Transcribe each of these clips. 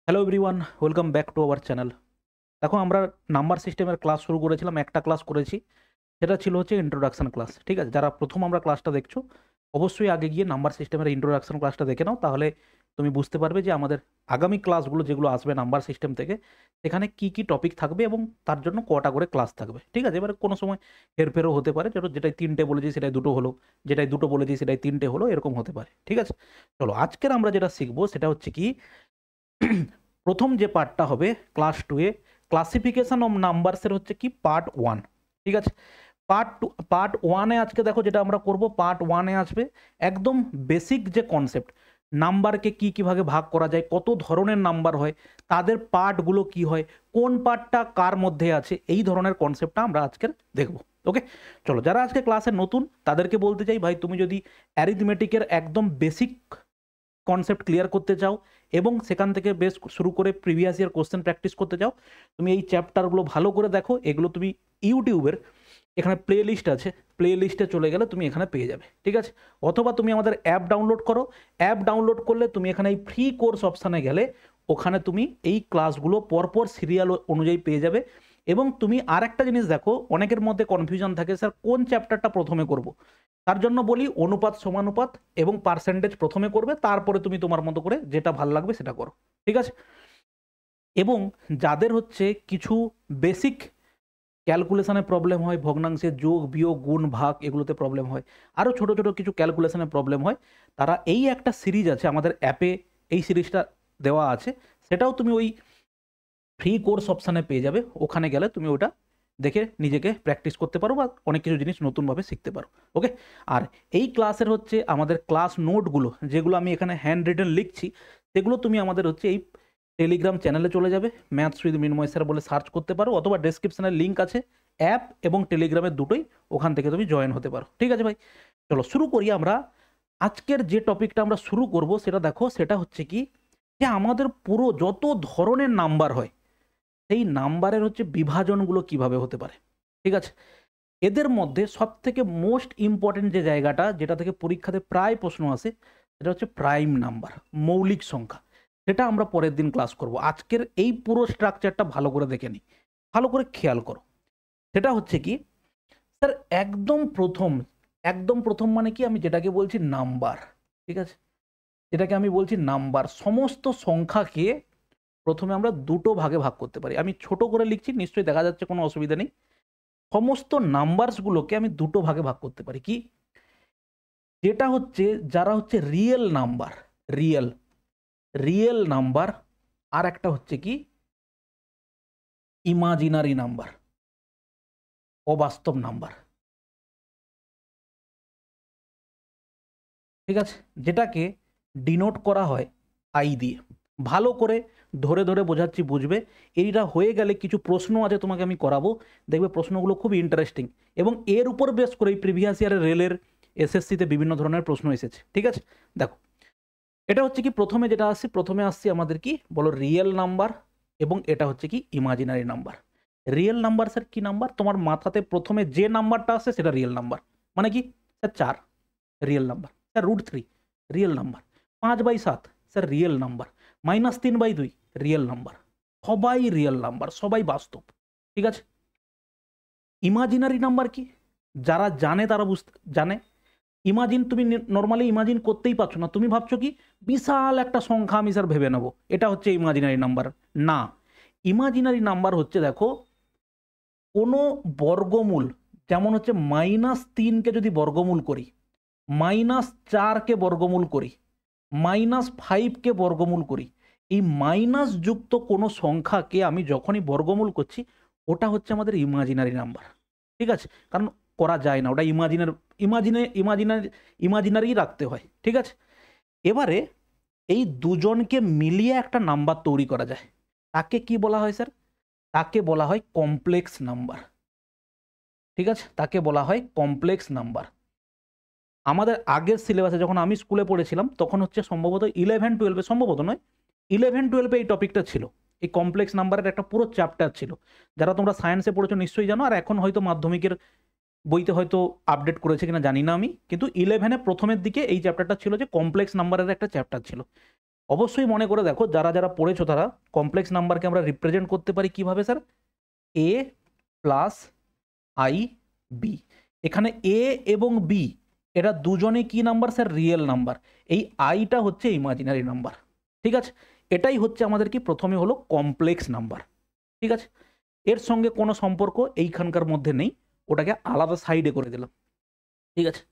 Hello everyone, welcome back to our channel. দেখো, আমরা number সিস্টেমের ক্লাস শুরু করেছিলাম, একটা ক্লাস করেছি। সেটা ছিল হচ্ছে ইন্ট্রোডাকশন ক্লাস। ঠিক আছে, যারা প্রথম আমরা ক্লাসটা দেখছো, অবশ্যই আগে গিয়ে নাম্বার সিস্টেমের ইন্ট্রোডাকশন ক্লাসটা দেখে নাও। তাহলে তুমি বুঝতে পারবে যে আমাদের আগামী ক্লাসগুলো যেগুলো আসবে নাম্বার সিস্টেম থেকে, সেখানে কি কি টপিক থাকবে এবং তার জন্য কটা করে ক্লাস থাকবে। ঠিক আছে, এবারে কোনো সময় হেরফেরও হতে পারে, যেটাই তিনটে বলেছি সেটাই দুটো হলো, যেটাই দুটো বলেছি সেটাই তিনটে হলো, এরকম হতে পারে। ঠিক আছে, চলো আজকের আমরা যেটা শিখবো সেটা হচ্ছে কি, প্রথম যে পার্টটা হবে ক্লাস টুয়ে, ক্লাসিফিকেশন অফ নাম্বারসের হচ্ছে কি পার্ট ওয়ান। ঠিক আছে, পার্ট ওয়ানে আজকে দেখো যেটা আমরা করব, পার্ট ওয়ানে আসবে একদম বেসিক যে কনসেপ্ট, নাম্বারকে কিভাবে ভাগ করা যায়, কত ধরনের নাম্বার হয়, তাদের পার্টগুলো কি হয়, কোন পার্টটা কার মধ্যে আছে, এই ধরনের কনসেপ্টটা আমরা আজকের দেখব। ওকে, চলো যারা আজকে ক্লাসে নতুন তাদেরকে বলতে চাই, ভাই তুমি যদি অ্যারিথমেটিকের একদম বেসিক কনসেপ্ট ক্লিয়ার করতে চাও এবং সেখান থেকে বেশ শুরু করে প্রিভিয়াস ইয়ার কোশ্চেন প্র্যাকটিস করতে চাও, তুমি এই চ্যাপ্টারগুলো ভালো করে দেখো। এগুলো তুমি ইউটিউবের এখানে প্লে লিস্ট আছে, প্লে লিস্টে চলে গেলে তুমি এখানে পেয়ে যাবে। ঠিক আছে, অথবা তুমি আমাদের অ্যাপ ডাউনলোড করো, অ্যাপ ডাউনলোড করলে তুমি এখানে এই ফ্রি কোর্স অপশানে গেলে ওখানে তুমি এই ক্লাসগুলো পরপর সিরিয়াল অনুযায়ী পেয়ে যাবে। এবং তুমি আর একটা জিনিস দেখো, অনেকের মধ্যে কনফিউশন থাকে, স্যার কোন চ্যাপ্টারটা প্রথমে করব। তার জন্য বলি অনুপাত সমানুপাত এবং পার্সেন্টেজ প্রথমে করবে, তারপরে তুমি তোমার মতো করে যেটা ভালো লাগবে সেটা করো। ঠিক আছে, এবং যাদের হচ্ছে কিছু বেসিক ক্যালকুলেশনে প্রবলেম হয়, ভগ্নাংশের যোগ বিয়োগ গুণ ভাগ এগুলোতে প্রবলেম হয়, আরও ছোট ছোট কিছু ক্যালকুলেশনে প্রবলেম হয়, তারা এই একটা সিরিজ আছে আমাদের অ্যাপে, এই সিরিজটা দেওয়া আছে, সেটাও তুমি ওই ফ্রি কোর্স অপশানে পেয়ে যাবে। ওখানে গেলে তুমি ওটা দেখে নিজেকে প্র্যাকটিস করতে পারো বা অনেক কিছু জিনিস নতুনভাবে শিখতে পারো। ওকে, আর এই ক্লাসের হচ্ছে আমাদের ক্লাস নোটগুলো যেগুলো আমি এখানে হ্যান্ড রিটেন লিখছি, সেগুলো তুমি আমাদের হচ্ছে এই টেলিগ্রাম চ্যানেলে চলে যাবে, ম্যাথস উইথ মিনময় স্যার বলে সার্চ করতে পারো, অথবা ডেসক্রিপশনের লিঙ্ক আছে, অ্যাপ এবং টেলিগ্রামের দুটোই, ওখান থেকে তুমি জয়েন হতে পারো। ঠিক আছে ভাই, চলো শুরু করি আমরা। আজকের যে টপিকটা আমরা শুরু করব সেটা দেখো, সেটা হচ্ছে কি, যে আমাদের পুরো যত ধরনের নাম্বার হয় সেই নাম্বারের হচ্ছে বিভাজনগুলো কিভাবে হতে পারে। ঠিক আছে, এদের মধ্যে সব থেকে মোস্ট ইম্পর্টেন্ট যে জায়গাটা, যেটা থেকে পরীক্ষাতে প্রায় প্রশ্ন আসে, সেটা হচ্ছে প্রাইম নাম্বার, মৌলিক সংখ্যা। সেটা আমরা পরের দিন ক্লাস করব। আজকের এই পুরো স্ট্রাকচারটা ভালো করে দেখে নিই, ভালো করে খেয়াল করো। সেটা হচ্ছে কি, স্যার একদম প্রথম মানে কি, আমি যেটাকে বলছি নাম্বার। ঠিক আছে, যেটাকে আমি বলছি নাম্বার, সমস্ত সংখ্যাকে প্রথমে আমরা দুটো ভাগে ভাগ করতে পারি। আমি ছোট করে লিখছি, নিশ্চয়ই দেখা যাচ্ছে, কোনো অসুবিধা নেই। সমস্ত নাম্বারসগুলোকে আমি দুটো ভাগে ভাগ করতে পারি। কি, যেটা হচ্ছে যারা হচ্ছে real number, real real number, আর একটা হচ্ছে কি ইমাজিনারি নাম্বার, অবাস্তব নাম্বার। ঠিক আছে, যেটাকে ডিনোট করা হয় আই দিয়ে। ভালো করে ধরে ধরে বোঝাচ্ছি, বুঝবে। এইটা হয়ে গেলে কিছু প্রশ্ন আছে তোমাকে আমি করাবো, দেখবে প্রশ্নগুলো খুব ইন্টারেস্টিং, এবং এর উপর বেস করেই প্রিভিয়াস ইয়ারের রেলের এসএসসিতে বিভিন্ন ধরনের প্রশ্ন এসেছে। ঠিক আছে, দেখো এটা হচ্ছে কি, প্রথমে যেটা আসছে, প্রথমে আসছে আমাদের কি বলো, রিয়েল নাম্বার, এবং এটা হচ্ছে কি imaginary number. Real number sir কি নাম্বার, তোমার মাথাতে প্রথমে যে নাম্বারটা আসছে সেটা রিয়েল নাম্বার। মানে কি, sir 4 real number, sir √3 real number, 5/7 sir real number, -3/2 real number. সবাই রিয়েল নাম্বার, সবাই বাস্তব। ঠিক আছে, ইমাজিনারি নাম্বার কি, যারা জানে তারা জানে। ইমাজিন, তুমি নর্মালি ইমাজিন করতেই পারছো না, তুমি ভাবছো কি বিশাল একটা সংখ্যা আমি স্যার ভেবে নেবো, এটা হচ্ছে ইমাজিনারি নাম্বার। না, ইমাজিনারি নাম্বার হচ্ছে, দেখো, কোনো বর্গমূল, যেমন হচ্ছে -3কে যদি বর্গমূল করি, -4কে বর্গমূল করি, -5কে বর্গমূল করি, এই মাইনাস যুক্ত কোনো সংখ্যাকে আমি যখনই বর্গমূল করছি, ওটা হচ্ছে আমাদের ইমাজিনারি নাম্বার। ঠিক আছে, কারণ করা যায় না, ওটা ইমাজিনারি রাখতে হয়। ঠিক আছে, এবারে এই দুজনকে মিলিয়ে একটা নাম্বার তৈরি করা যায়, তাকে কি বলা হয় স্যার, তাকে বলা হয় কমপ্লেক্স নাম্বার। ঠিক আছে, তাকে বলা হয় কমপ্লেক্স নাম্বার। আমাদের আগের সিলেবাসে যখন আমি স্কুলে পড়েছিলাম, তখন হচ্ছে সম্ভবত 11-12, সম্ভবত নয়, 11-12 এই টপিকটা ছিল, এই কমপ্লেক্স নাম্বারের একটা পুরো চ্যাপ্টার ছিল। যারা তোমরা সায়েন্সে পড়েছো নিশ্চয়ই জানো, আর এখন হয়তো মাধ্যমিকের বইতে হয়তো আপডেট করেছে কিনা জানি না আমি, কিন্তু 11-এ প্রথমের দিকে এই চ্যাপ্টারটা ছিল, যে কমপ্লেক্স নাম্বারের একটা চ্যাপ্টার ছিল। অবশ্যই মনে করে দেখো, যারা যারা পড়েছো তারা, কমপ্লেক্স নাম্বারকে আমরা রিপ্রেজেন্ট করতে পারি কিভাবে sir, A plus I B. এখানে এ এবং বি এরা দুজনে কি নাম্বার স্যার, রিয়েল নাম্বার। এই আইটা হচ্ছে ইমাজিনারি নাম্বার। ঠিক আছে, এটাই হচ্ছে আমাদের কি প্রথমে হলো কমপ্লেক্স নাম্বার। ঠিক আছে, এর সঙ্গে কোনো সম্পর্ক এইখানকার মধ্যে নেই, ওটাকে আলাদা সাইডে করে দিলাম। ঠিক আছে,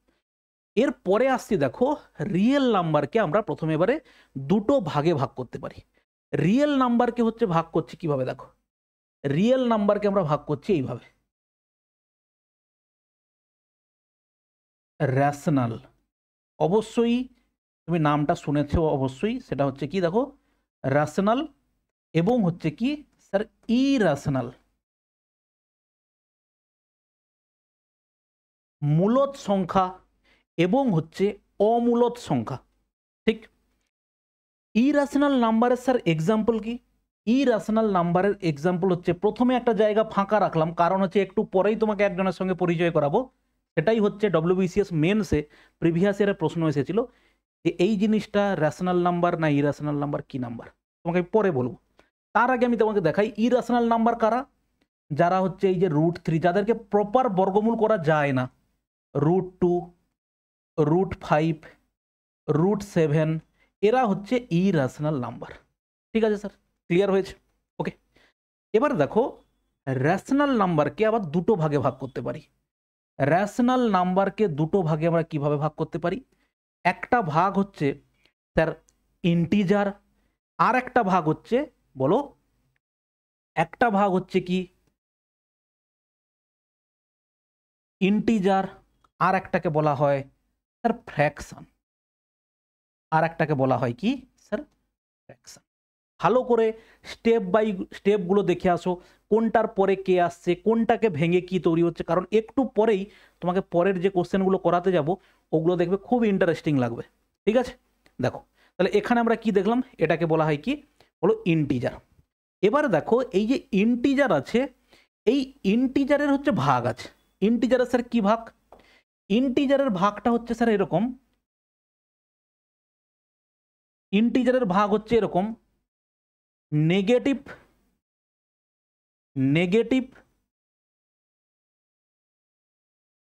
এর পরে আসছি দেখো, রিয়েল নাম্বারকে আমরা প্রথমে এবারে দুটো ভাগে ভাগ করতে পারি। রিয়েল নাম্বারকে হচ্ছে ভাগ করছি কিভাবে, দেখো রিয়েল নাম্বারকে আমরা ভাগ করছি এইভাবে, রেশনাল। অবশ্যই তুমি নামটা শুনেছো অবশ্যই, সেটা হচ্ছে কি দেখো, রেশনাল এবং হচ্ছে কি স্যার ইরেশনাল। মূলদ সংখ্যা এবং হচ্ছে অমূলদ সংখ্যা। ঠিক, ইরেশনাল নাম্বারের স্যার এক্সাম্পল কি, ইরেশনাল নাম্বারের এক্সাম্পল হচ্ছে, প্রথমে একটা জায়গা ফাঁকা রাখলাম, কারণ হচ্ছে একটু পরেই তোমাকে একজনের সঙ্গে পরিচয় করাবো। সেটাই হচ্ছে ডব্লিউবিসিএস মেন্সে প্রিভিয়াস ইয়ারের প্রশ্ন এসেছিল যে এই জিনিসটা রেশনাল নাম্বার না ইরেশনাল নাম্বার, কি নাম্বার, তোমাকে আমি পরে বলবো। তার আগে আমি তোমাকে দেখাই ইরেশনাল নাম্বার কারা, যারা হচ্ছে এই যে √3, যাদেরকে প্রপার বর্গমূল করা যায় না, √2, √5, √7, এরা হচ্ছে ইরেশনাল নাম্বার। ঠিক আছে স্যার, ক্লিয়ার হয়েছে? ওকে, এবার দেখো রেশনাল নাম্বারকে আবার দুটো ভাগে ভাগ করতে পারি। রেশনাল নাম্বারকে দুটো ভাগে আমরা কিভাবে ভাগ করতে পারি, একটা ভাগ হচ্ছে স্যার ইন্টিজার, আর একটা ভাগ হচ্ছে, বলো, একটা ভাগ হচ্ছে কি ইন্টিজার, আর একটাকে বলা হয় স্যার ফ্র্যাকশন, আর একটাকে বলা হয় কি স্যার ফ্র্যাকশন। ভালো করে স্টেপ বাই স্টেপগুলো দেখে আসো, কোনটার পরে কে আসছে, কোনটাকে ভেঙে কি তৈরি হচ্ছে, কারণ একটু পরেই তোমাকে পরের যে কোশ্চেনগুলো করাতে যাব ওগুলো দেখবে খুব ইন্টারেস্টিং লাগবে। ঠিক আছে, দেখো তাহলে এখানে আমরা কি দেখলাম, এটাকে বলা হয় কি, বলো ইন্টিজার। এবার দেখো এই যে ইন্টিজার আছে, এই ইন্টিজারের হচ্ছে ভাগ আছে। ইন্টিজারের স্যার কি ভাগ, ইন্টিজারের ভাগটা হচ্ছে স্যার এরকম, ইন্টিজারের ভাগ হচ্ছে এরকম, নেগেটিভ, নেগেটিভ,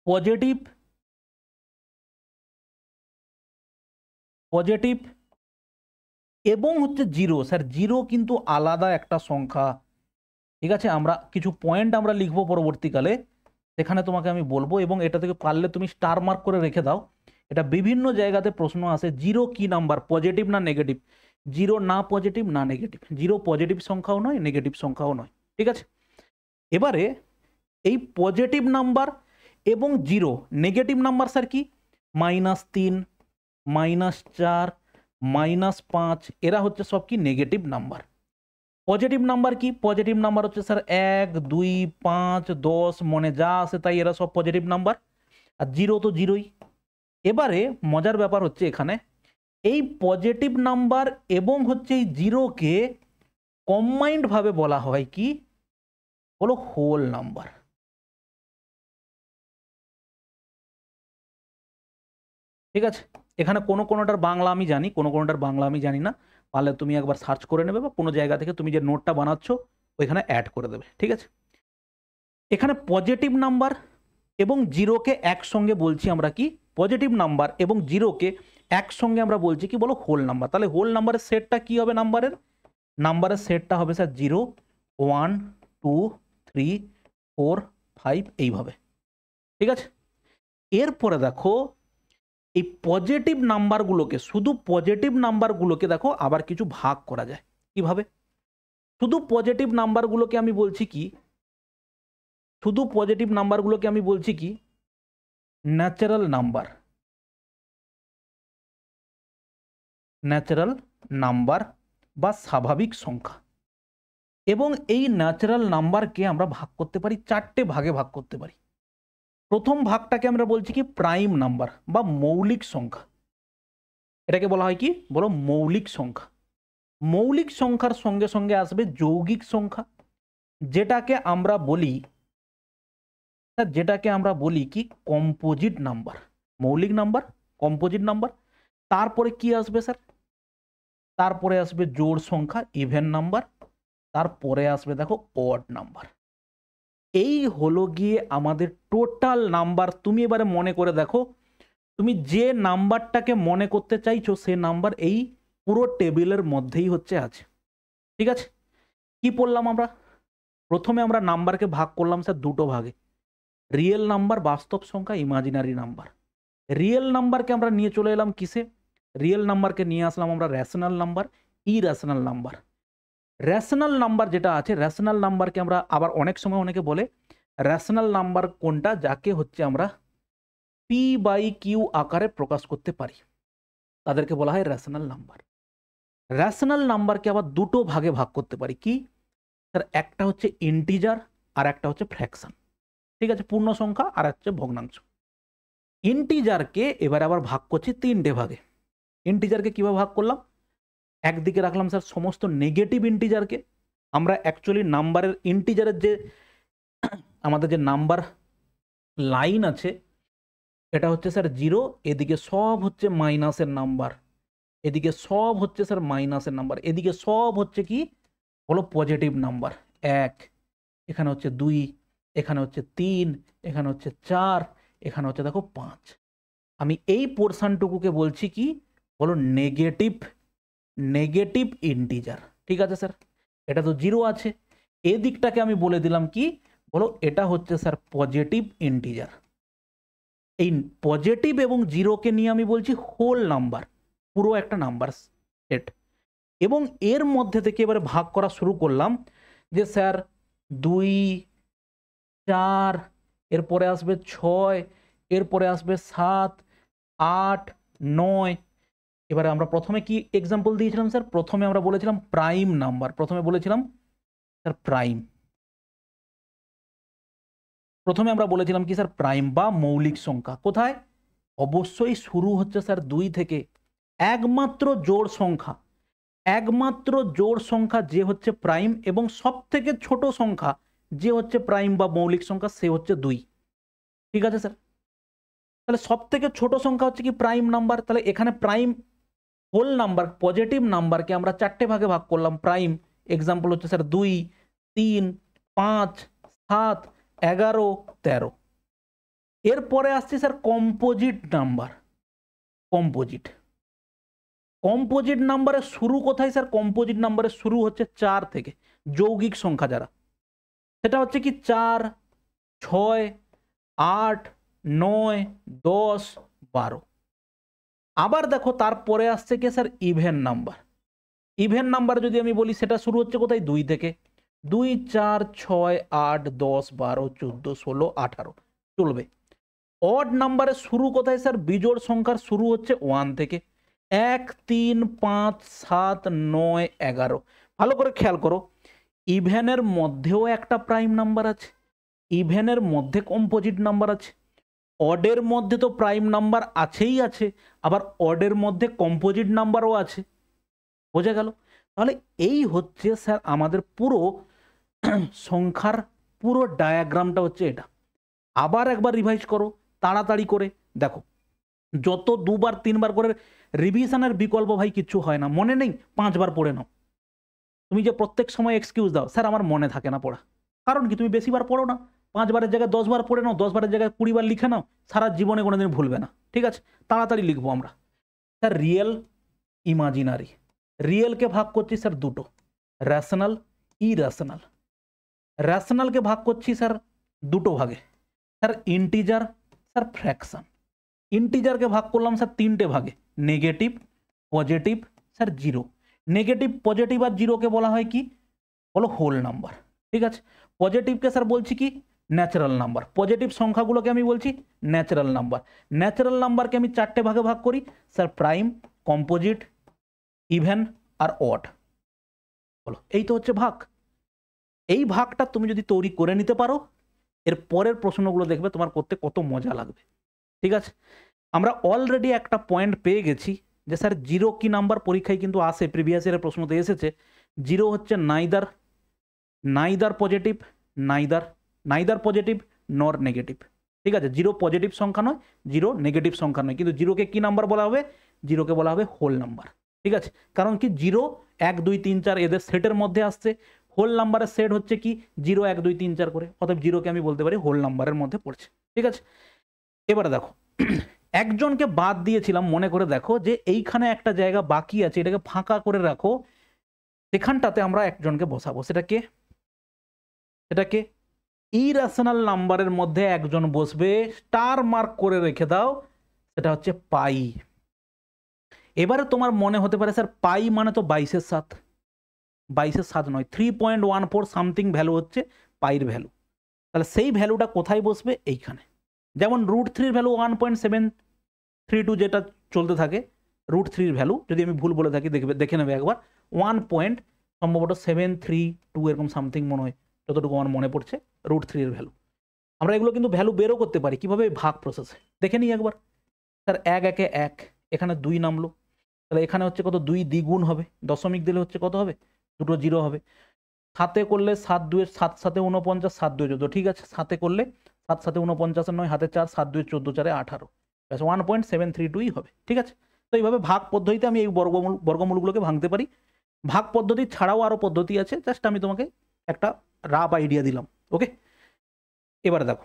পজিটিভ, পজিটিভ এবং হচ্ছে জিরো। স্যার জিরো কিন্তু আলাদা একটা সংখ্যা। ঠিক আছে, আমরা কিছু পয়েন্ট আমরা লিখবো পরবর্তীকালে, সেখানে তোমাকে আমি বলবো, এবং এটা থেকে পারলে তুমি স্টার মার্ক করে রেখে দাও। এটা বিভিন্ন জায়গাতে প্রশ্ন আসে, জিরো কি নাম্বার, পজিটিভ না নেগেটিভ, জিরো না পজিটিভ না নেগেটিভ, জিরো পজিটিভ সংখ্যাও নয় নেগেটিভ সংখ্যাও নয়। ঠিক আছে, এবারে এই পজিটিভ নাম্বার এবং জিরো, নেগেটিভ নাম্বার স্যার কি, -3, -4, -5, এরা হচ্ছে সব কি নেগেটিভ নাম্বার। পজিটিভ নাম্বার কি, পজিটিভ নাম্বার হচ্ছে স্যার 1, 2, 5, 10, মনে যা আসে তাই, এরা সব পজিটিভ নাম্বার। আর জিরো তো জিরোই। এবারে মজার ব্যাপার হচ্ছে এখানে, এই পজিটিভ নাম্বার এবং হচ্ছে এই জিরোকে কম্বাইন্ড ভাবে বলা হয় কি, বলো হোল নাম্বার। ঠিক আছে, এখানে কোনো কোনোটার বাংলা আমি জানি, কোনো কোনোটার বাংলা আমি জানি না, পারলে তুমি একবার সার্চ করে নেবে, বা কোনো জায়গা থেকে তুমি যে নোটটা বানাচ্ছ ওইখানে অ্যাড করে দেবে। ঠিক আছে, এখানে পজিটিভ নাম্বার এবং জিরোকে একসঙ্গে বলছি আমরা কি, পজিটিভ নাম্বার এবং জিরোকে একসঙ্গে আমরা বলছি কি, বলো হোল নাম্বার। তাহলে হোল নাম্বারের সেটটা কি হবে, নাম্বারের সেটটা হবে স্যার 0, 1, 2, 3, 4, 5, এইভাবে। ঠিক আছে, এরপরে দেখো এই পজিটিভ নাম্বারগুলোকে, শুধু পজিটিভ নাম্বারগুলোকে দেখো আবার কিছু ভাগ করা যায় কিভাবে, শুধু পজিটিভ নাম্বারগুলোকে আমি বলছি কি, শুধু পজিটিভ নাম্বারগুলোকে আমি বলছি কি ন্যাচারাল নাম্বার, ন্যাচারাল নাম্বার বা স্বাভাবিক সংখ্যা। এবং এই ন্যাচারাল নাম্বারকে আমরা ভাগ করতে পারি, চারটে ভাগে ভাগ করতে পারি। প্রথম ভাগটাকে আমরা বলছি কি প্রাইম নাম্বার বা মৌলিক সংখ্যা। এটাকে বলা হয় কি, বলো মৌলিক সংখ্যা। মৌলিক সংখ্যার সঙ্গে সঙ্গে আসবে যৌগিক সংখ্যা, যেটাকে আমরা বলি, যেটাকে আমরা বলি কি কম্পোজিট নাম্বার। মৌলিক নাম্বার, কম্পোজিট নাম্বার। তারপরে কি আসবে স্যার, তারপরে আসবে জোড় সংখ্যা ইভেন নাম্বার, তারপরে আসবে দেখো অড নাম্বার। এই হলো গিয়ে আমাদের টোটাল নাম্বার। তুমি এবারে মনে করে দেখো, তুমি যে নাম্বারটাকে মনে করতে চাইছো সে নাম্বার এই পুরো টেবিলের মধ্যেই হচ্ছে আছে। ঠিক আছে, কি পড়লাম আমরা? প্রথমে আমরা নাম্বারকে ভাগ করলাম স্যার দুটো ভাগে, রিয়েল নাম্বার, বাস্তব সংখ্যা, ইমাজিনারি নাম্বার। রিয়েল নাম্বারকে আমরা নিয়ে চলে এলাম কিসে? রিয়েল নাম্বারকে নিয়ে আসলাম আমরা rational number, irrational number. Rational number যেটা আছে, রেশনাল নাম্বারকে আমরা আবার অনেক সময় অনেকে বলে রেশনাল নাম্বার কোনটা, যাকে হচ্ছে আমরা P/Q আকারে প্রকাশ করতে পারি, তাদেরকে বলা হয় রেশনাল নাম্বার। রেশনাল নাম্বারকে আবার দুটো ভাগে ভাগ করতে পারি, কি স্যার? একটা হচ্ছে ইন্টিজার আর একটা হচ্ছে ফ্র্যাকশন। ঠিক আছে, পূর্ণ সংখ্যা আর হচ্ছে ভগ্নাংশ। ইন্টিজারকে এবার আবার ভাগ করছি তিনটে ভাগে। ইন্টিজারকে কিভাবে ভাগ করলাম? একদিকে রাখলাম স্যার সমস্ত নেগেটিভ ইন্টিজারকে। আমরা অ্যাকচুয়ালি নাম্বারের ইন্টিজারের যে আমাদের যে নাম্বার লাইন আছে, এটা হচ্ছে স্যার 0, এদিকে সব হচ্ছে মাইনাসের নাম্বার, এদিকে সব হচ্ছে স্যার মাইনাসের নাম্বার, এদিকে সব হচ্ছে কি বলো পজিটিভ নাম্বার। 1, এখানে হচ্ছে 2, এখানে হচ্ছে 3, এখানে হচ্ছে 4, এখানে হচ্ছে দেখো 5। আমি এই পোর্শনটুকুকে বলছি কি বলো নেগেটিভ ইন্টিজার। ঠিক আছে স্যার, এটা তো 0 আছে। এদিকটাকে আমি বলে দিলাম কি বলো, এটা হচ্ছে স্যার পজিটিভ ইন্টিজার। এই পজিটিভ এবং 0কে নিয়ে আমি বলছি হোল নাম্বার, পুরো একটা নাম্বার সেট। এবং এর মধ্যে থেকে এবারে ভাগ করা শুরু করলাম যে স্যার 2, 4, এরপরে আসবে 6, এরপরে আসবে 7, 8, 9। এবারে আমরা প্রথমে কি এক্সাম্পল দিয়েছিলাম স্যার? প্রথমে আমরা বলেছিলাম প্রাইম নাম্বার, প্রথমে বলেছিলাম স্যার প্রাইম, প্রথমে আমরা বলেছিলাম কি স্যার প্রাইম বা মৌলিক সংখ্যা। কোথায়? অবশ্যই শুরু হচ্ছে স্যার 2 থেকে। একমাত্র জোড় সংখ্যা, একমাত্র জোড় সংখ্যা যে হচ্ছে প্রাইম, এবং সব থেকে ছোট সংখ্যা যে হচ্ছে প্রাইম বা মৌলিক সংখ্যা সে হচ্ছে 2। ঠিক আছে স্যার, তাহলে সব থেকে ছোট সংখ্যা হচ্ছে কি প্রাইম নাম্বার। তাহলে এখানে প্রাইম হোল নাম্বার পজিটিভ নাম্বারকে আমরা 4টে ভাগে ভাগ করলাম। প্রাইম এক্সাম্পল হচ্ছে স্যার 2, 3, 5, 7, 11, 13। এরপরে আসছে স্যার কম্পোজিট নাম্বার। কম্পোজিট নাম্বারের শুরু কোথায় স্যার? কম্পোজিট নাম্বারের শুরু হচ্ছে 4 থেকে। যৌগিক সংখ্যা যারা, সেটা হচ্ছে কি 4, 6, 8, 9, 10, 12। আবার দেখো তারপরে আসছে কি sir even number. Even number যদি আমি বলি সেটা শুরু হচ্ছে কোথায়? 2 থেকে। 2, 4, 6, 8, 10, 12, 14, 16, 18 চলবে। অড নাম্বারের শুরু কোথায় স্যার? বিজোড় সংখ্যার শুরু হচ্ছে 1 থেকে। 1, 3, 5, 7, 9, 11। ভালো করে খেয়াল করো, ইভেনের মধ্যেও একটা প্রাইম নাম্বার আছে, ইভেনের মধ্যে কম্পোজিট নাম্বার আছে, অডের মধ্যে তো প্রাইম নাম্বার আছেই আছে, আবার অডের মধ্যে কম্পোজিট নাম্বারও আছে। বোঝা গেল? তাহলে এই হচ্ছে স্যার আমাদের পুরো সংখ্যার পুরো ডায়াগ্রামটা হচ্ছে এটা। আবার একবার রিভাইজ করো তাড়াতাড়ি করে। দেখো, যত 2বার 3বার করে রিভিশনের বিকল্প ভাই কিচ্ছু হয় না। মনে নেই 5বার পড়ে নাও। তুমি যে প্রত্যেক সময় এক্সকিউজ দাও স্যার আমার মনে থাকে না পড়া, কারণ কি তুমি বেশিবার পড়ো না। 5বারের জায়গায় 10বার পড়ে নাও, 10বারের জায়গায় 20বার লিখে নাও, সারা জীবনে কোনোদিন ভুলবে না। ঠিক আছে, তাড়াতাড়ি লিখবো আমরা। Sir real, imaginary. রিয়েলকে ভাগ করছি স্যার দুটো, রেশনাল, ইরেশনাল। রেশনালকে ভাগ করছি স্যার দুটো ভাগে, স্যার ইন্টিজার, স্যার ফ্র্যাকশন। ইন্টিজারকে ভাগ করলাম স্যার 3টে ভাগে, negative, positive, sir 0। Negative, positive আর 0কে বলা হয় কি বলো? Whole number. ঠিক আছে, পজিটিভকে স্যার বলছি কি ন্যাচারাল নাম্বার। পজিটিভ সংখ্যাগুলোকে আমি বলছি ন্যাচারাল নাম্বার। ন্যাচারাল নাম্বারকে আমি 4টে ভাগে ভাগ করি, স্যার প্রাইম, কম্পোজিট, ইভেন আর অড। বলো, এই তো হচ্ছে ভাগ। এই ভাগটা তুমি যদি তৈরি করে নিতে পারো, এর পরের প্রশ্নগুলো দেখবে তোমার করতে কত মজা লাগবে। ঠিক আছে, আমরা অলরেডি একটা পয়েন্ট পেয়ে গেছি যে স্যার 0 কি নাম্বার? পরীক্ষায় কিন্তু আসে, প্রিভিয়াস ইয়ারের প্রশ্নতে এসেছে। 0 হচ্ছে নাইদার পজিটিভ, নাইদার পজিটিভ নর নেগেটিভ। ঠিক আছে, 0 পজিটিভ সংখ্যা নয়, 0 নেগেটিভ সংখ্যা নয়, কিন্তু 0কে কি নাম্বার বলা হবে? 0কে বলা হবে হোল নাম্বার। ঠিক আছে, কারণ কি 0 1 2 3 4 এদের সেটের মধ্যে আসছে, হোল নাম্বারের সেট হচ্ছে কি 0 1 2 3 4 করে, অতএব 0কে আমি বলতে পারি হোল নাম্বারের মধ্যে পড়ছে। ঠিক আছে, এবারে দেখো একজনকে বাদ দিয়েছিলাম, মনে করে দেখো যে এইখানে একটা জায়গা বাকি আছে, এটাকে ফাঁকা করে রাখো, সেখানটাতে আমরা একজনকে বসাবো। সেটাকে ইরেশনাল নাম্বারের মধ্যে একজন বসবে, স্টার মার্ক করে রেখে দাও, সেটা হচ্ছে পাই। এবারে তোমার মনে হতে পারে স্যার পাই মানে তো 22-এর 7, 22-এর 7 নয়, 3.14 সামথিং ভ্যালু হচ্ছে পাইর ভ্যালু। তাহলে সেই ভ্যালুটা কোথায় বসবে? এইখানে। যেমন √3 ভ্যালু 1.732 যেটা চলতে থাকে, √3 ভ্যালু যদি আমি ভুল বলে থাকি দেখে নেবে একবার, 1. সম্ভবত 732 এরকম সামথিং মনে হয়, যতটুকু আমার মনে পড়ছে √3 এর ভ্যালু। আমরা এগুলো কিন্তু ভ্যালু বেরও করতে পারি কিভাবে, ভাগ প্রসেসে। দেখে নিই একবার। স্যার 1 1 1, এখানে 2 নামলো, তাহলে এখানে হচ্ছে কত, 2 দ্বিগুণ হবে, দশমিক দিলে হচ্ছে কত হবে, দুটো 0 হবে। 7-এ করলে 7 2 7 7 49, 7 2 14, ঠিক আছে, 7-এ করলে 7 7 49 9, হাতে 4, 7 2 14 4 18, 1.732 হবে। ঠিক আছে, তো এইভাবে ভাগ পদ্ধতিতে আমি এই বর্গমূলগুলোকে ভাঙতে পারি। ভাগ পদ্ধতি ছাড়াও আরো পদ্ধতি আছে, জাস্ট আমি তোমাকে একটা রাফ আইডিয়া দিলাম। ওকে, এবারে দেখো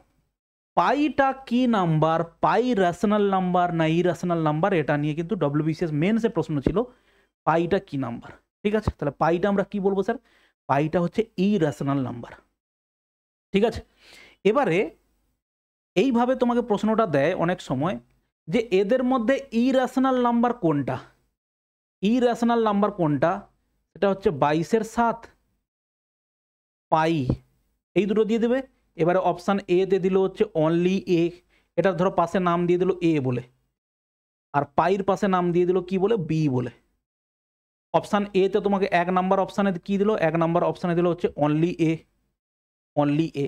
পাইটা কি নাম্বার, পাই রেশনাল নাম্বার না ইরেশনাল নাম্বার, এটা নিয়ে কিন্তু WBCS মেন্সে প্রশ্ন ছিল, পাইটা কি নাম্বার। ঠিক আছে, তাহলে পাইটা আমরা কি বলবো স্যার, পাইটা হচ্ছে ইরেশনাল নাম্বার। ঠিক আছে, এবারে এইভাবে তোমাকে প্রশ্নটা দেয় অনেক সময় যে এদের মধ্যে ইরেশনাল নাম্বার কোনটা, ইরেশনাল নাম্বার কোনটা, সেটা হচ্ছে 22-এর 7, পাই, এই দুটো দিয়ে দেবে। এবারে অপশান এ তে দিল হচ্ছে অনলি এ, এটা ধরো পাশে নাম দিয়ে দিল এ বলে, আর পাইর পাশে নাম দিয়ে দিল কি বলে, বি বলে। অপশান এ তে তোমাকে 1 নাম্বার অপশানে কি দিল, 1 নাম্বার অপশানে দিল হচ্ছে অনলি এ, অনলি এ।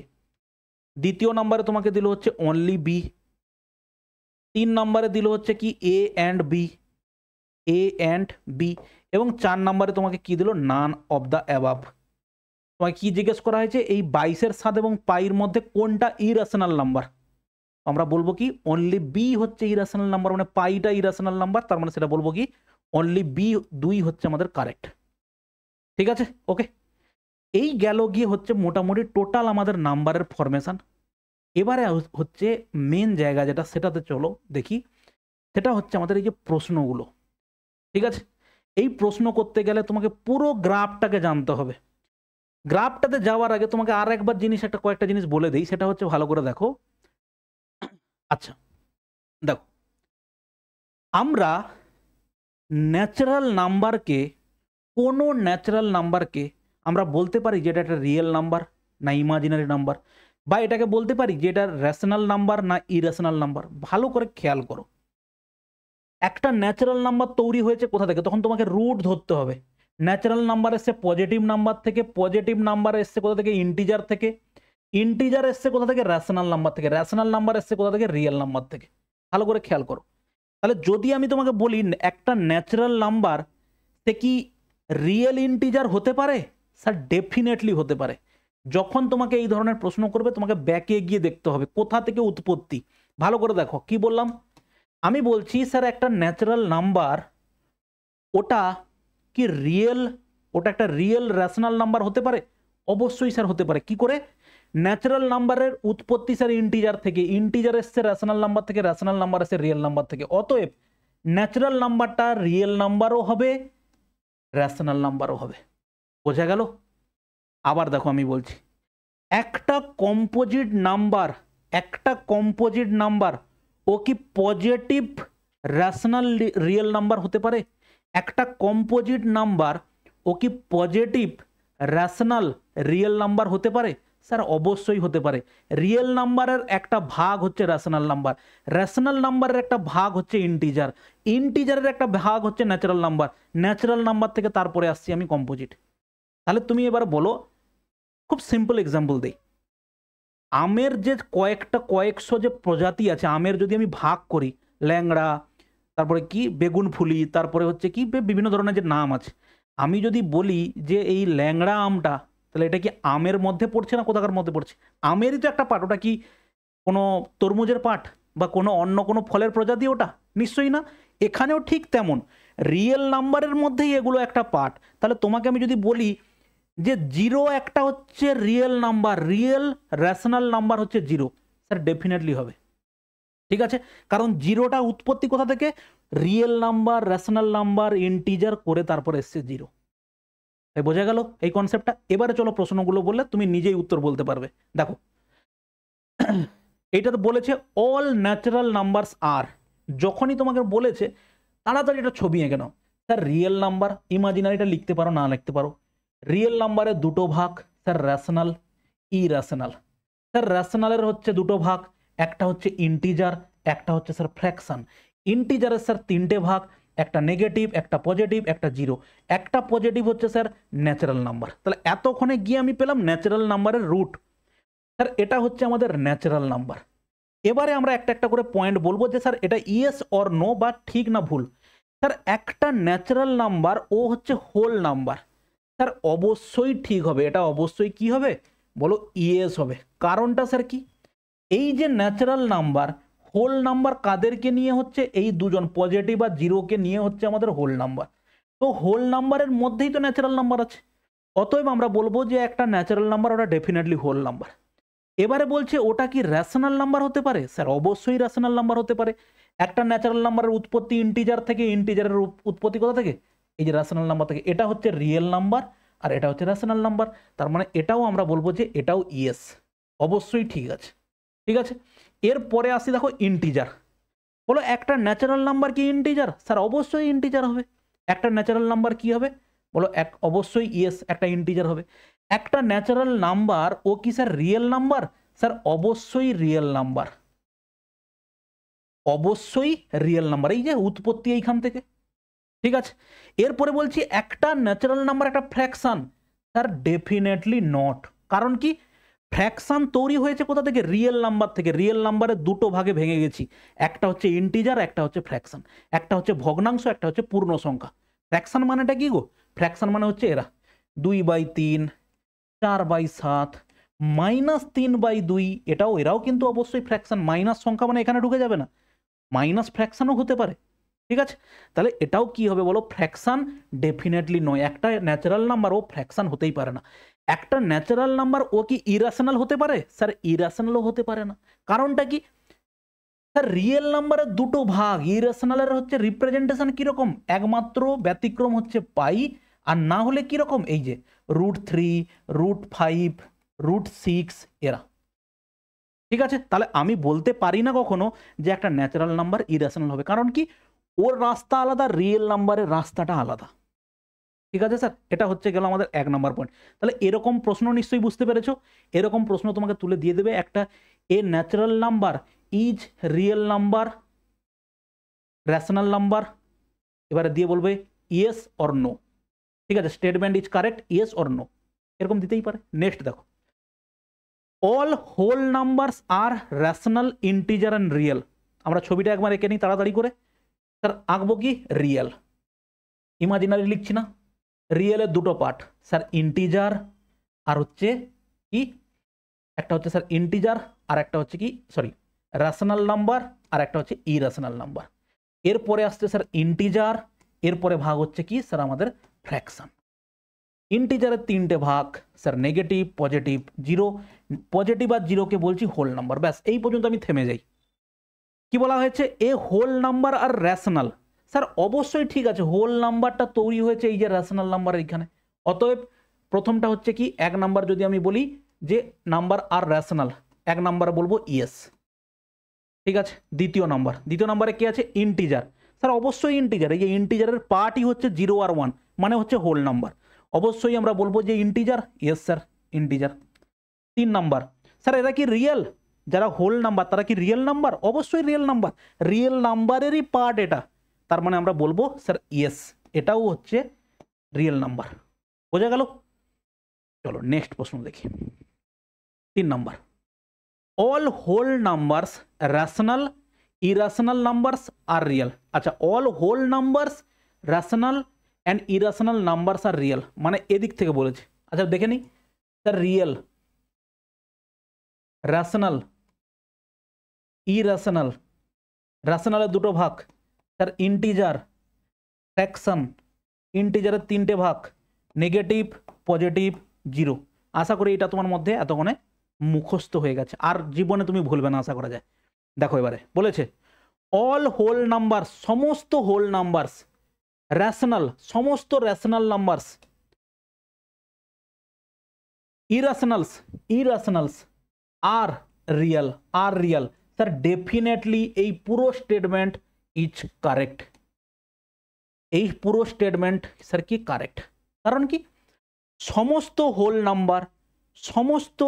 দ্বিতীয় নাম্বারে তোমাকে দিল হচ্ছে অনলি বি। 3 নাম্বারে দিল হচ্ছে কি A and B, A and B. এবং 4 নাম্বারে তোমাকে কি দিল, নান অফ দ্য অ্যাবাভ। তোমাকে কি জিজ্ঞেস করা হয়েছে, এই 22-এর 7 এবং পাইর মধ্যে কোনটা ইরেশনাল নাম্বার। আমরা বলবো কি অনলি বি হচ্ছে ইরেশনাল নাম্বার, মানে পাইটা ইরেশনাল নাম্বার, তার মানে সেটা বলবো কি অনলি বি 2 হচ্ছে আমাদের কারেক্ট। ঠিক আছে, ওকে, এই গেল গিয়ে হচ্ছে মোটামুটি টোটাল আমাদের নাম্বারের ফরমেশন। এবারে হচ্ছে মেন জায়গা যেটা, সেটাতে চলো দেখি, সেটা হচ্ছে আমাদের এই যে প্রশ্নগুলো। ঠিক আছে, এই প্রশ্ন করতে গেলে তোমাকে পুরো গ্রাফটাকে জানতে হবে। গ্রাফটাতে যাওয়ার আগে তোমাকে আর একবার কয়েকটা জিনিস বলে দিই, সেটা হচ্ছে ভালো করে দেখো। আচ্ছা দেখো, আমরা ন্যাচারাল নাম্বারকে, কোনো ন্যাচারাল নাম্বারকে আমরা বলতে পারি যে এটা একটা রিয়েল নাম্বার না ইমাজিনারি নাম্বার, বা এটাকে বলতে পারি যে এটা রেশনাল নাম্বার না ইরেশনাল নাম্বার। ভালো করে খেয়াল করো, একটা ন্যাচারাল নাম্বার তৈরি হয়েছে কোথা থেকে, তখন তোমাকে রুট ধরতে হবে। ন্যাচারাল নাম্বার এসছে পজিটিভ নাম্বার থেকে, পজিটিভ নাম্বার এসছে কোথা থেকে, ইন্টিজার থেকে, ইন্টিজার এসছে কোথা থেকে, রেশনাল নাম্বার থেকে, রেশনাল নাম্বার এসছে কোথা থেকে, রিয়েল নাম্বার থেকে। ভালো করে খেয়াল করো। তাহলে যদি আমি তোমাকে বলি একটা ন্যাচারাল নাম্বার, সে কি রিয়েল ইন্টিজার হতে পারে? স্যার ডেফিনেটলি হতে পারে। যখন তোমাকে এই ধরনের প্রশ্ন করবে তোমাকে ব্যাকে গিয়ে দেখতে হবে কোথা থেকে উৎপত্তি। ভালো করে দেখো কি বললাম, আমি বলছি স্যার একটা ন্যাচারাল নাম্বার, ওটা কি রিয়েল, ওটা একটা রিয়েল রেশনাল নাম্বার হতে পারে? অবশ্যই স্যার হতে পারে। কি করে? ন্যাচারাল নাম্বারের উৎপত্তি স্যার ইন্টিজার থেকে, ইন্টিজার এসছে রেশনাল নাম্বার থেকে, রেশনাল নাম্বার এসছে রিয়েল নাম্বার থেকে। অতএব ন্যাচারাল নাম্বারটা রিয়েল নাম্বারও হবে, রেশনাল নাম্বারও হবে। বোঝা গেল? আবার দেখো আমি বলছি, একটা কম্পোজিট নাম্বার, একটা কম্পোজিট নাম্বার ও কি পজিটিভ রেশনাল রিয়েল নাম্বার হতে পারে? একটা কম্পোজিট নাম্বার ও কি পজিটিভ রেশনাল রিয়েল নাম্বার হতে পারে? স্যার অবশ্যই হতে পারে। রিয়েল নাম্বারের একটা ভাগ হচ্ছে রেশনাল নাম্বার, রেশনাল নাম্বারের একটা ভাগ হচ্ছে ইন্টিজার, ইন্টিজারের একটা ভাগ হচ্ছে ন্যাচারাল নাম্বার, ন্যাচারাল নাম্বার থেকে তারপরে আসছি আমি কম্পোজিট। তাহলে তুমি এবার বলো, খুব সিম্পল এক্সাম্পল দিই, আমের যে কয়েকশো যে প্রজাতি আছে, আমের যদি আমি ভাগ করি, ল্যাংড়া, তারপরে কি বেগুন ফুলি, তারপরে হচ্ছে কি বিভিন্ন ধরনের যে নাম আছে, আমি যদি বলি যে এই ল্যাংড়া আমটা, তাহলে এটা কি আমের মধ্যে পড়ছে না কোথাকার মধ্যে পড়ছে? আমেরই তো একটা পার্ট, ওটা কি কোনো তরমুজের পার্ট বা কোনো অন্য কোনো ফলের প্রজাতি ওটা? নিশ্চয়ই না। এখানেও ঠিক তেমন, রিয়েল নাম্বারের মধ্যেই এগুলো একটা পার্ট। তাহলে তোমাকে আমি যদি বলি যে জিরো একটা হচ্ছে real number, real rational number হচ্ছে জিরো, স্যার ডেফিনেটলি হবে। ঠিক আছে, কারণ জিরোটা উৎপত্তি কোথা থেকে? Real number, rational number, integer করে তারপর এসছে জিরো। তাই বোঝা গেল এই কনসেপ্টটা। এবারে চলো প্রশ্নগুলো বললে তুমি নিজেই উত্তর বলতে পারবে। দেখো এইটা তো বলেছে অল ন্যাচারাল নাম্বারস আর, যখনই তোমাকে বলেছে তাড়াতাড়ি এটা ছবি এঁকে নাও। স্যার রিয়েল নাম্বার, ইমাজিনারিটা লিখতে পারো না লিখতে পারো। রিয়েল নাম্বারের দুটো ভাগ, স্যার রেশনাল, ইরেশনাল। স্যার রেশনালের হচ্ছে দুটো ভাগ, একটা হচ্ছে ইন্টিজার, একটা হচ্ছে স্যার ফ্র্যাকশন। ইন্টিজারের স্যার তিনটে ভাগ, একটা নেগেটিভ, একটা পজিটিভ, একটা জিরো। একটা পজিটিভ হচ্ছে স্যার ন্যাচারাল নাম্বার। তাহলে এতক্ষণে গিয়ে আমি পেলাম ন্যাচারাল নাম্বারের রুট। স্যার এটা হচ্ছে আমাদের ন্যাচারাল নাম্বার। এবারে আমরা একটা একটা করে পয়েন্ট বলবো যে স্যার এটা ইয়েস অর নো বা ঠিক না ভুল। স্যার একটা ন্যাচারাল নাম্বার ও হচ্ছে হোল নাম্বার, স্যার অবশ্যই ঠিক হবে। এটা অবশ্যই কি হবে বলো? ইয়েস হবে। কারণটা স্যার কি? এই যে ন্যাচারাল নাম্বার, হোল নাম্বার কাদেরকে নিয়ে হচ্ছে? এই দুজন পজিটিভ আর জিরোকে নিয়ে হচ্ছে আমাদের হোল নাম্বার। তো হোল নাম্বারের মধ্যেই তো ন্যাচারাল নাম্বার আছে, অতএব আমরা বলবো যে একটা ন্যাচারাল নাম্বার ওটা ডেফিনেটলি হোল নাম্বার। এবারে বলছে ওটা কি রেশনাল নাম্বার হতে পারে? স্যার অবশ্যই রেশনাল নাম্বার হতে পারে। একটা ন্যাচারাল নাম্বারের উৎপত্তি ইন্টিজার থেকে, ইন্টিজারের উৎপত্তি কোথা থেকে? এই যে রেশনাল নাম্বার থেকে। এটা হচ্ছে রিয়েল নাম্বার আর এটা হচ্ছে রেশনাল নাম্বার। তার মানে এটাও আমরা বলবো যে এটাও ইয়েস, অবশ্যই ঠিক আছে। ঠিক আছে, এরপরে আসি দেখো ইন্টিজার। বলো একটা ন্যাচারাল নাম্বার কি ইন্টিজার? স্যার অবশ্যই ইন্টিজার হবে। একটা ন্যাচারাল নাম্বার কি হবে বলো? অবশ্যই ইয়েস, একটা ইন্টিজার হবে। একটা ন্যাচারাল নাম্বার ও কি স্যার রিয়েল নাম্বার? স্যার অবশ্যই রিয়েল নাম্বার, অবশ্যই রিয়েল নাম্বার। এই যে উৎপত্তি এইখান থেকে। ঠিক আছে, এরপরে বলছি একটা ন্যাচারাল নাম্বার একটা ফ্র্যাকশন। Sir definitely not. কারণ কি? ফ্র্যাকশন তৈরি হয়েছে কোথা থেকে? রিয়েল নাম্বার থেকে। রিয়েল নাম্বারের দুটো ভাগে ভেঙে গেছি, একটা হচ্ছে ইন্টিজার, একটা হচ্ছে ফ্র্যাকশন। একটা হচ্ছে ভগ্নাংশ, একটা হচ্ছে পূর্ণ সংখ্যা। ফ্র্যাকশন মানেটা কি গো? ফ্র্যাকশন মানে হচ্ছে এরা 2/3, 4/7, -3/2। এরাও কিন্তু অবশ্যই ফ্র্যাকশন। মাইনাস সংখ্যা মানে এখানে ঢুকে যাবে না, মাইনাস ফ্র্যাকশনও হতে পারে। ঠিক আছে, তাহলে এটাও কি হবে বলো? ফ্র্যাকশন ডেফিনেটলি নয়। একটা ন্যাচারাল নাম্বার ও ফ্র্যাকশন হতেই পারে না। একটা ন্যাচারাল নাম্বার ও কি ইরাশনাল হতে পারে? স্যার ইরাশনালও হতে পারে না। কারণটা কি? স্যার রিয়েল নাম্বারের দুটো ভাগ, ইরেশনালের হচ্ছে রিপ্রেজেন্টেশন কিরকম? একমাত্র ব্যতিক্রম হচ্ছে পাই, আর না হলে কিরকম? এই যে √3, √5, √6 এরা। ঠিক আছে, তাহলে আমি বলতে পারি না কখনো যে একটা ন্যাচারাল নাম্বার ইরেশনাল হবে। কারণ কি? ওর রাস্তা আলাদা, রিয়েল নাম্বারের রাস্তাটা আলাদা। ঠিক আছে স্যার, এটা হচ্ছে গেল আমাদের 1 নম্বর পয়েন্ট। তাহলে এরকম প্রশ্ন নিশ্চয়ই বুঝতে পেরেছো। এরকম প্রশ্ন তোমাকে তুলে দিয়ে দেবে একটা, a natural number is real number, rational number. এবারে দিয়ে বলবে ইয়েস অর নো। ঠিক আছে, statement is correct, yes or no, এরকম দিতেই পারে। নেক্সট দেখো, all whole numbers are rational, integer and real. আমরা ছবিটা একবার এঁকে নিই তাড়াতাড়ি করে। স্যার আঁকবো কি? রিয়েল, ইমাজিনারি লিখছি না। রিয়েলের দুটো পার্ট, স্যার ইন্টিজার আর হচ্ছে কি, একটা হচ্ছে স্যার ইন্টিজার আর একটা হচ্ছে কি, সরি, রেশনাল নাম্বার আর একটা হচ্ছে ইরেশনাল নাম্বার। এরপরে আসছে স্যার ইন্টিজার, এরপরে ভাগ হচ্ছে কি স্যার আমাদের ফ্র্যাকশন। ইন্টিজারের তিনটে ভাগ, sir negative, positive, zero. Positive আর জিরোকে বলছি হোল নাম্বার। ব্যাস এই পর্যন্ত আমি থেমে যাই। কি বলা হয়েছে? এ হোল নাম্বার আর রেশনাল। স্যার অবশ্যই ঠিক আছে, হোল নাম্বারটা তৈরি হয়েছে এই যে রেশনাল নাম্বার এইখানে। অতএব প্রথমটা হচ্ছে কি, 1 নাম্বার যদি আমি বলি যে নাম্বার আর রেশনাল, 1 নাম্বার বলবো ইয়েস। ঠিক আছে, দ্বিতীয় নাম্বারে কি আছে? ইন্টিজার। স্যার অবশ্যই ইন্টিজার। এই যে ইন্টিজারের পার্টই হচ্ছে 0 আর 1, মানে হচ্ছে হোল নাম্বার। অবশ্যই আমরা বলবো যে integer, yes sir integer. 3 number, sir এরা কি রিয়েল? যারা হোল নাম্বার তারা কি রিয়েল নাম্বার? অবশ্যই রিয়েল নাম্বার, রিয়েল নাম্বারেরই পার্ট এটা। তার মানে আমরা বলবো স্যার ইয়েস, এটাও হচ্ছে রিয়েল নাম্বার। বোঝা গেল? চলো নেক্সট প্রশ্ন দেখি। 3 number, all whole numbers rational, irrational numbers আর রিয়েল। আচ্ছা, all whole numbers rational and irrational numbers আর রিয়েল, মানে এদিক থেকে বলেছে। আচ্ছা দেখে নিই, স্যার রিয়েল, রেশনাল, ইরেশনাল। রেশনালের দুটো ভাগ, স্যার ইন্টিজার ফ্র্যাকশন, ইন্টিজারের 3টে ভাগ, নেগেটিভ, পজিটিভ, জিরো। আশা করি এটা তোমার মধ্যে এতক্ষণে মুখস্থ হয়ে গেছে, আর জীবনে তুমি ভুলবে না আশা করা যায়। দেখো এবারে বলেছে অল হোল নাম্বার, সমস্ত হোল নাম্বারস, রেশনাল, সমস্ত রেশনাল নাম্বারস, ইরাশনালস আর রিয়েল, স্যার ডেফিনেটলি এই পুরো স্টেটমেন্ট ইজ কারেক্ট। এই পুরো স্টেটমেন্ট স্যার কি কারেক্ট? কারণ কি সমস্ত হোল নাম্বার, সমস্ত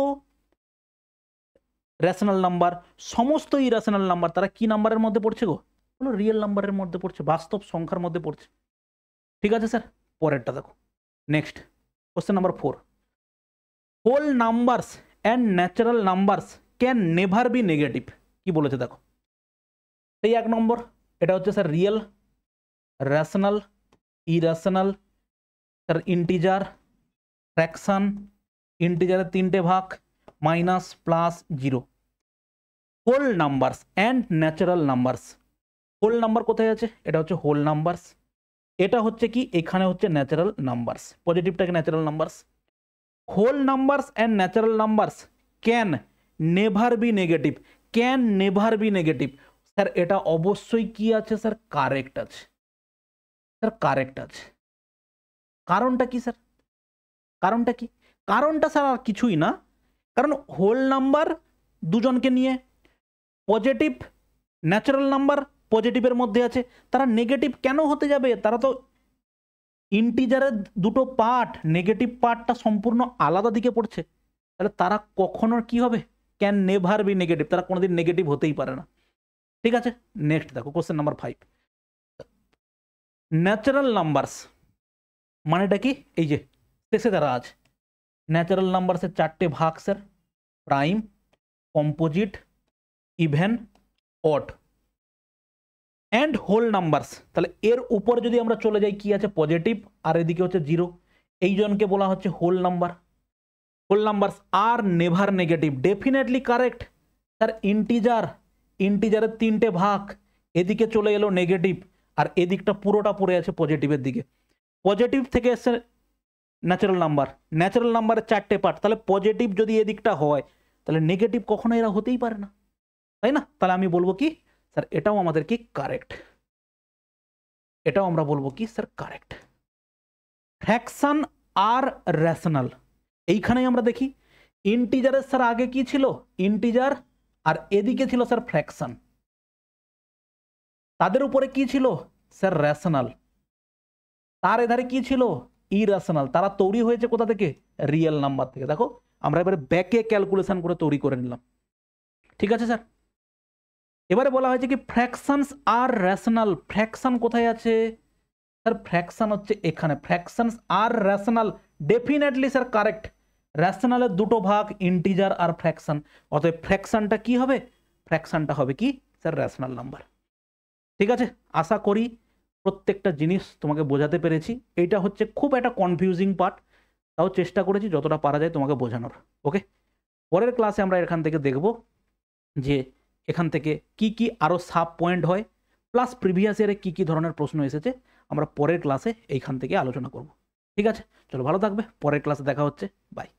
রেশনাল নাম্বার, সমস্ত ইরেশনাল নাম্বার তারা কি নাম্বারের মধ্যে পড়ছে গো? বলো রিয়েল নাম্বারের মধ্যে পড়ছে, বাস্তব সংখ্যার মধ্যে পড়ছে। ঠিক আছে স্যার, পরেরটা দেখো। Next question number 4, whole numbers and natural numbers can never be negative. কি বলেছে দেখো, এই 1 নম্বর, এটা হচ্ছে sir real, rational, irrational, sir integer, fraction, ইন্টিজারের 3টে ভাগ, minus, plus, zero. Whole numbers and natural numbers, whole number কোথায় আছে? এটা হচ্ছে হোল নাম্বারস, এটা হচ্ছে কি এখানে হচ্ছে ন্যাচারাল নাম্বারস, পজিটিভটাকে natural numbers. Whole numbers and natural numbers can never be negative, can never be negative. Sir এটা অবশ্যই কি আছে স্যার? কারেক্ট আছে, স্যার কারেক্ট আছে। কারণটা কি স্যার? কারণটা কি? কারণটা স্যার আর কিছুই না, কারণ হোল নাম্বার দুজনকে নিয়ে, পজিটিভ ন্যাচারাল নাম্বার পজিটিভের মধ্যে আছে, তারা নেগেটিভ কেন হতে যাবে? তারা তো ইন্টিজারের দুটো পার্ট, নেগেটিভ পার্টটা সম্পূর্ণ আলাদা দিকে পড়ছে, তাহলে তারা কখনো কি হবে? ক্যান নেভার বি নেগেটিভ, তারা কোনোদিন নেগেটিভ হতেই পারে না। ঠিক আছে, নেক্সট দেখো কোশ্চেন নাম্বার 5, ন্যাচারাল নাম্বারস মানেটা কি? এই যে শেষে তারা আছে, ন্যাচারাল নাম্বারসের 4টে ভাগ sir, prime, composite, even, odd and whole numbers. তাহলে এর উপর যদি আমরা চলে যাই, কি আছে? পজিটিভ, আর এদিকে হচ্ছে জিরো, এই জনকে বলা হচ্ছে হোল নাম্বার। হোল নাম্বারস আর never negative, definitely correct sir. ইন্টিজারের 3টে ভাগ, এদিকে চলে এলো নেগেটিভ, আর এদিকটা পুরোটা পড়ে আছে পজিটিভের দিকে। পজিটিভ থেকে এসে ন্যাচারাল নাম্বার, ন্যাচারাল নাম্বারের 4টে পার্ট, তাহলে পজিটিভ যদি এদিকটা হয় তাহলে নেগেটিভ কখনো এরা হতেই পারে না, তাই না? তাহলে আমি বলবো কি স্যার এটাও আমাদের কি কারেক্ট, এটাও আমরা বলবো কি স্যার কারেক্ট। ফ্র্যাকশন আর রেশনাল, এইখানেই আমরা দেখি ইন্টিজারের স্যার আগে কি ছিল? ইন্টিজার, আর এদিকে ছিল স্যার ফ্র্যাকশন, তাদের উপরে কি ছিল স্যার? রেশনাল, তার এধারে কি ছিল? ইরেশনাল। তারা তৈরি হয়েছে কোথা থেকে? রিয়েল নাম্বার থেকে। দেখো আমরা এবারে ব্যাকে ক্যালকুলেশন করে তৈরি করে নিলাম। ঠিক আছে স্যার, এবারে বলা হয়েছে কি ফ্র্যাকশনস আর রেশনাল, ফ্র্যাকশন কোথায় আছে স্যার? ফ্র্যাকশন হচ্ছে এখানে, ফ্র্যাকশনস আর রেশনাল ডেফিনেটলি স্যার কারেক্ট। রেশনালের 2টো ভাগ, ইন্টিজার আর ফ্র্যাকশন, অতএব ফ্র্যাকশনটা কি হবে? ফ্র্যাকশনটা হবে কি স্যার? Rational number. ঠিক আছে, আশা করি প্রত্যেকটা জিনিস তোমাকে বোঝাতে পেরেছি। এইটা হচ্ছে খুব একটা কনফিউজিং পার্ট, তাও চেষ্টা করেছি যতটা পারা যায় তোমাকে বোঝানোর। ওকে, পরের ক্লাসে আমরা এখান থেকে দেখব যে এখান থেকে কি কি আরও সাব পয়েন্ট হয়, প্লাস প্রিভিয়াস ইয়ারে কী কী ধরনের প্রশ্ন এসেছে আমরা পরের ক্লাসে এইখান থেকে আলোচনা করব। ঠিক আছে, চলো ভালো থাকবে, পরের ক্লাসে দেখা হচ্ছে, বাই।